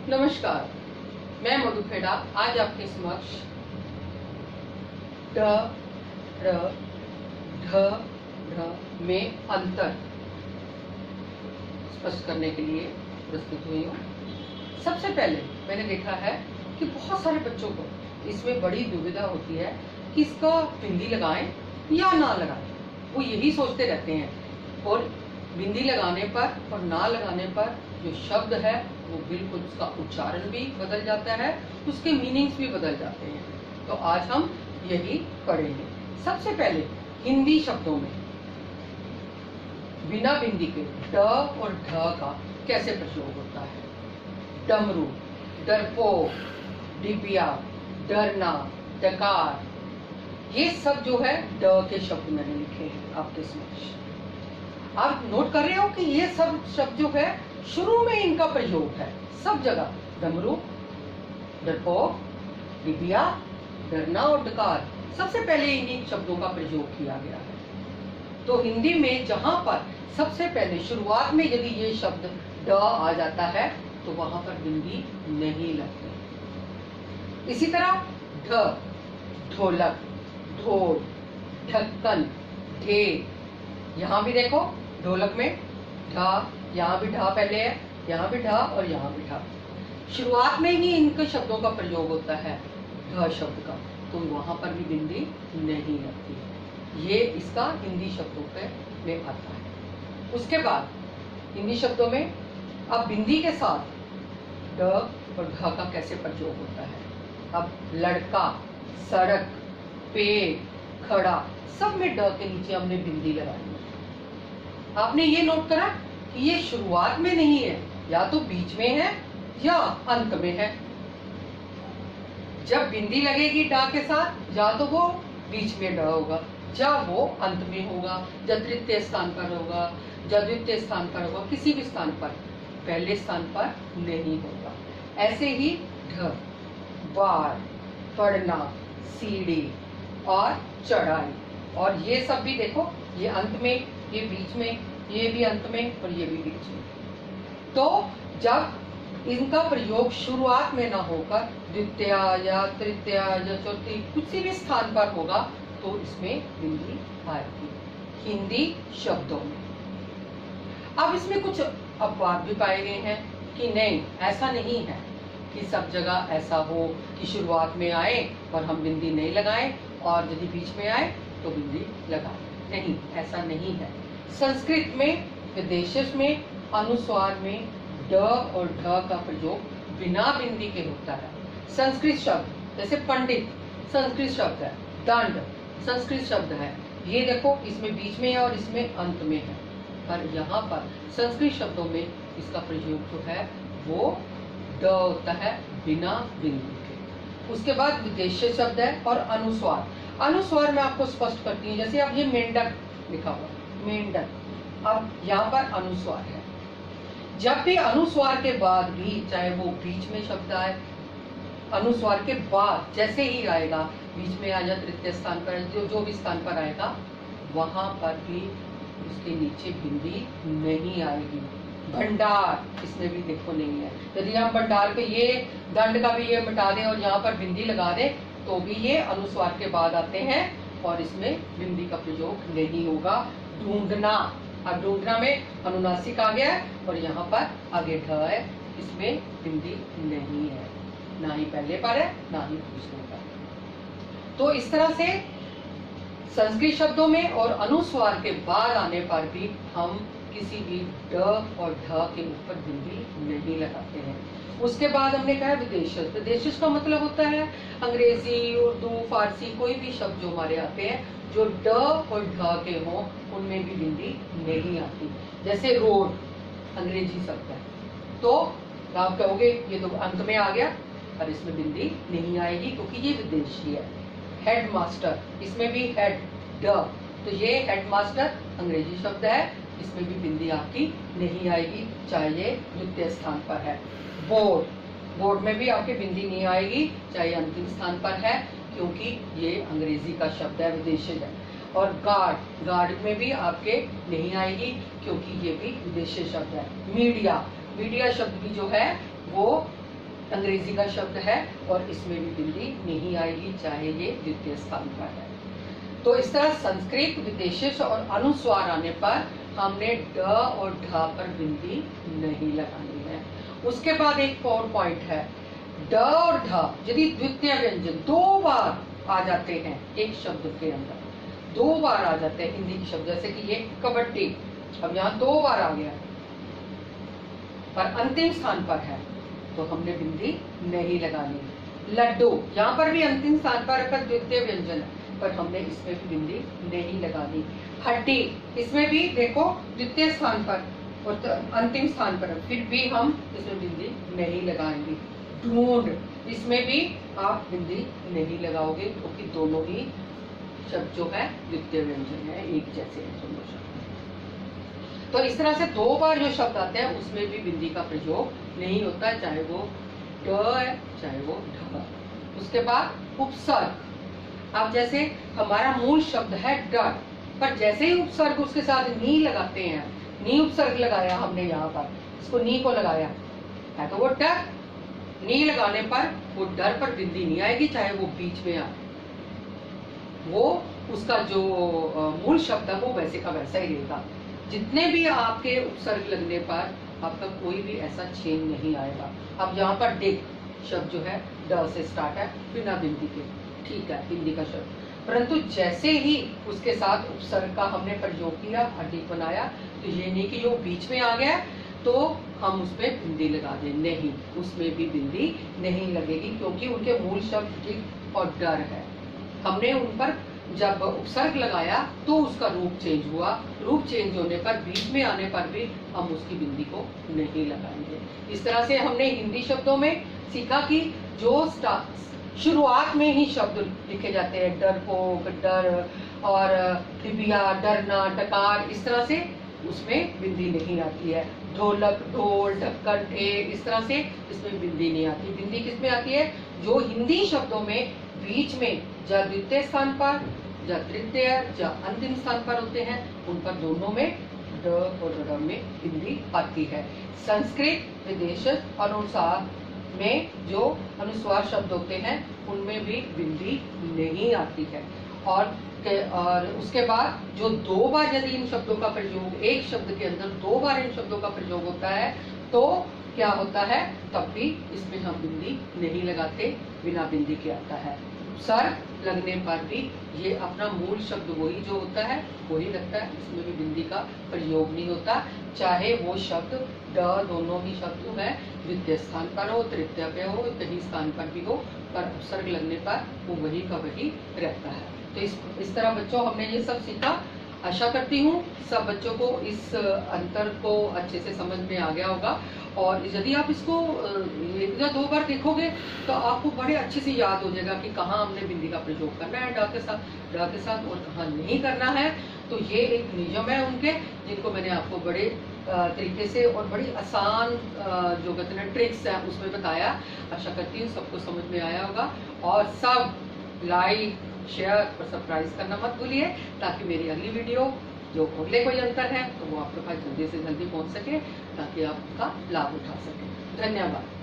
नमस्कार, मैं मधु खेड़ा आज आपके समक्ष ढ, र, ढ, ढ में अंतर स्पष्ट करने के लिए प्रस्तुत हुई हूँ। सबसे पहले मैंने देखा है कि बहुत सारे बच्चों को इसमें बड़ी दुविधा होती है कि इसका बिंदी लगाएं या ना लगाएं। वो यही सोचते रहते हैं और बिंदी लगाने पर और ना लगाने पर जो शब्द है वो बिल्कुल उसका उच्चारण भी बदल जाता है, उसके मीनिंग्स भी बदल जाते हैं। तो आज हम यही पढ़ेंगे। सबसे पहले हिंदी शब्दों में बिना बिंदी के ड और ढ का कैसे प्रयोग होता है। डमरू, डरपोक, डिबिया, डरना, डकार, ये सब जो है ड के शब्द मैंने लिखे हैं आपके समक्ष। आप नोट कर रहे हो कि ये सब शब्द जो है शुरू में इनका प्रयोग है सब जगह। डमरू, डरपोक, डिबिया, डरना और डकार, सबसे पहले इन्हीं शब्दों का प्रयोग किया गया है। तो हिंदी में जहां पर सबसे पहले शुरुआत में यदि ये शब्द ड आ जाता है तो वहां पर बिंदी नहीं लगती। इसी तरह ढ, ढोलक, ढोल, ढक्कन, ढेर, यहाँ भी देखो ढोलक में ढा, यहाँ भी ढा पहले है, यहाँ भी ढा और यहाँ भी ढा। शुरुआत में ही इनके शब्दों का प्रयोग होता है ढ शब्द का, तो वहां पर भी बिंदी नहीं लगती। ये इसका हिंदी शब्दों पे में आता है। उसके बाद हिंदी शब्दों में अब बिंदी के साथ ड और घ का कैसे प्रयोग होता है। अब लड़का, सड़क, पेड़, खड़ा, सब में ड के नीचे हमने बिंदी लगाई है। आपने ये नोट करा कि ये शुरुआत में नहीं है, या तो बीच में है या अंत में है। जब बिंदी लगेगी डा के साथ या तो वो बीच में ड होगा, या वो अंत में होगा, या तृतीय स्थान पर होगा, या द्वितीय स्थान पर होगा, किसी भी स्थान पर, पहले स्थान पर नहीं होगा। ऐसे ही ढ, बार, पढ़ना, सीढ़ी और चढ़ाई, और ये सब भी देखो ये अंत में, ये बीच में, ये भी अंत में और ये भी बीच में। तो जब इनका प्रयोग शुरुआत में ना होकर द्वितीय या तृतीय या चौथी किसी भी स्थान पर होगा तो इसमें बिंदी आएगी हिंदी शब्दों में। अब इसमें कुछ अपवाद भी पाए गए हैं कि नहीं, ऐसा नहीं है कि सब जगह ऐसा हो कि शुरुआत में आए और हम बिंदी नहीं लगाएं और यदि बीच में आए तो बिंदी लगाएं। नहीं, ऐसा नहीं है। संस्कृत में, विदेशज में, अनुस्वार में ड और ढ का प्रयोग बिना बिंदी के होता है। संस्कृत शब्द जैसे पंडित संस्कृत शब्द है, दंड संस्कृत शब्द है, ये देखो इसमें बीच में है और इसमें अंत में है, पर यहाँ पर संस्कृत शब्दों में इसका प्रयोग जो है वो ड होता है बिना बिंदी के। उसके बाद विदेशी शब्द है और अनुस्वार। अनुस्वार मैं आपको स्पष्ट करती हूँ। जैसे अब ये मेंढक लिखा हुआ, मेंढक, अब यहाँ पर अनुस्वार है। जब भी अनुस्वार के बाद भी, चाहे वो बीच में शब्द आए, अनुस्वार के बाद जैसे ही आएगा, बीच में आ या तृतीय स्थान पर, जो भी स्थान पर आएगा वहां पर भी उसके नीचे बिंदी नहीं आएगी। भंडार, इसमें भी देखो नहीं है। यदि हम भंडार पे ये दंड का भी ये मिटा दें और यहाँ पर बिंदी लगा दें तो भी ये अनुस्वार के बाद आते हैं और इसमें बिंदी का प्रयोग नहीं होगा। ढूंढना, अब ढूंढना में अनुनासिक आ गया है और यहाँ पर आगे ढ है, इसमें बिंदी नहीं है, ना ही पहले पर है ना ही दूसरे पर। तो इस तरह से संस्कृत शब्दों में और अनुस्वार के बाद आने पर भी हम किसी भी ड और ढ के ऊपर बिंदी नहीं लगाते हैं। उसके बाद हमने कहा विदेशज। विदेशज का मतलब होता है अंग्रेजी, उर्दू, फारसी, कोई भी शब्द जो हमारे आते हैं जो ड और ढ के हों उनमें भी बिंदी नहीं आती। जैसे रोड अंग्रेजी शब्द है तो आप कहोगे ये तो अंत में आ गया, पर इसमें बिंदी नहीं आएगी क्योंकि ये विदेशी है। हेडमास्टर, इसमें भी हेड ड, तो ये हेडमास्टर अंग्रेजी शब्द है, इसमें भी बिंदी आपकी नहीं आएगी, चाहे ये द्वितीय स्थान पर है। बोर्ड, बोर्ड में भी आपके बिंदी नहीं आएगी चाहे अंतिम स्थान पर है, क्योंकि ये अंग्रेजी का शब्द है, विदेशी है। और गार्ड, गार्ड में भी आपके नहीं आएगी क्योंकि ये भी विदेशी शब्द है। मीडिया, मीडिया शब्द भी जो है वो अंग्रेजी का शब्द है और इसमें भी बिंदी नहीं आएगी, चाहे ये द्वितीय स्थान पर है। तो इस तरह संस्कृत विशेषण और अनुस्वार आने पर हमने ड और ढ पर बिंदी नहीं लगानी है। उसके बाद एक और पॉइंट है, ड और ढ यदि द्वितीय व्यंजन दो बार आ जाते हैं एक शब्द के अंदर, दो बार आ जाते हैं हिंदी के शब्द, जैसे कि ये कबड्डी, अब यहाँ दो बार आ गया पर अंतिम स्थान पर है तो हमने बिंदी नहीं लगानी। लड्डू यहाँ पर भी अंतिम स्थान पर रखा द्वितीय व्यंजन है पर हमने इसमें भी बिंदी नहीं लगानी। हड्डी इसमें भी देखो द्वितीय स्थान पर और अंतिम स्थान पर, फिर भी हम इसमें बिंदी नहीं लगाएंगे। ढूंढ इसमें भी आप बिंदी नहीं लगाओगे क्योंकि दोनों ही शब्द जो है द्वितीय व्यंजन है, एक जैसे हैं दोनों शब्द। तो इस तरह से दो बार जो शब्द आते हैं उसमें भी बिंदी का प्रयोग नहीं होता है, चाहे वो ड है चाहे वो ढ। उसके बाद उपसर्ग, अब जैसे हमारा मूल शब्द है डर, पर जैसे ही उपसर्ग उसके साथ नी लगाते हैं, नी उपसर्ग लगाया हमने यहाँ पर, इसको नी को लगाया है तो वो डर, नी लगाने पर वो डर पर बिंदी नहीं आएगी, चाहे वो बीच में आए, वो उसका जो मूल शब्द है वो वैसे का वैसा ही रहेगा। जितने भी आपके उपसर्ग लगने पर आपका कोई भी ऐसा चेंज नहीं आएगा। अब यहाँ पर डिग शब्द जो है ड से स्टार्ट है बिना बिंदी के, ठीक है हिंदी का शब्द, परंतु जैसे ही उसके साथ उपसर्ग का हमने प्रयोग किया, अधिक बनाया, तो ये नहीं कि जो बीच में आ गया तो हम उसमें बिंदी लगा दें, नहीं, उसमें भी बिंदी नहीं लगेगी क्योंकि उनके मूल शब्द डिग और डर है। हमने उन पर जब उपसर्ग लगाया तो उसका रूप चेंज हुआ, रूप चेंज होने पर बीच में आने पर भी हम उसकी बिंदी को नहीं लगाएंगे। इस तरह से हमने हिंदी शब्दों में सीखा कि जो शुरुआत में ही शब्द लिखे जाते हैं, डरपोक, डर और डिबिया, डरना, डकार, इस तरह से उसमें बिंदी नहीं आती है। ढोलक, ढोल, ढक्कन, ढेर, इस तरह से इसमें बिंदी नहीं आती। बिंदी किसमें आती है? जो हिंदी शब्दों में बीच में या द्वितीय स्थान पर या तृतीय या अंतिम स्थान पर होते हैं, उन पर दोनों में ड और ड में बिंदी आती है। संस्कृत विशेषण अनुसार में जो अनुस्वार शब्द होते हैं उनमें भी बिंदी नहीं आती है। और उसके बाद जो दो बार यदि इन शब्दों का प्रयोग, एक शब्द के अंदर दो बार इन शब्दों का प्रयोग होता है तो क्या होता है, तब भी इसमें हम बिंदी नहीं लगाते, बिना बिंदी के आता है। उपसर्ग लगने पर भी ये अपना मूल शब्द वही जो होता है वही लगता है, इसमें भी बिंदी का प्रयोग नहीं होता, चाहे वो शब्द ड दोनों ही शब्द है द्वितीय स्थान पर हो, तृतीय पे हो, कहीं स्थान पर भी हो, पर उपसर्ग लगने पर वो वही का वही रहता है। तो इस तरह बच्चों हमने ये सब सीखा। आशा करती हूँ सब बच्चों को इस अंतर को अच्छे से समझ में आ गया होगा, और यदि आप इसको एक या दो बार देखोगे तो आपको बड़े अच्छे से याद हो जाएगा कि कहाँ हमने बिंदी का प्रयोग करना है ड के साथ और कहाँ नहीं करना है। तो ये एक नियम है उनके, जिनको मैंने आपको बड़े तरीके से और बड़ी आसान जो कहते हैं ट्रिक्स है उसमें बताया। आशा करती हूँ सबको समझ में आया होगा, और सब लाइक, शेयर और सब्सक्राइब करना मत भूलिए, ताकि मेरी अगली वीडियो जो अगले कोई अंतर है तो वो आपके पास जल्दी से जल्दी पहुंच सके, ताकि आप उसका लाभ उठा सकें। धन्यवाद।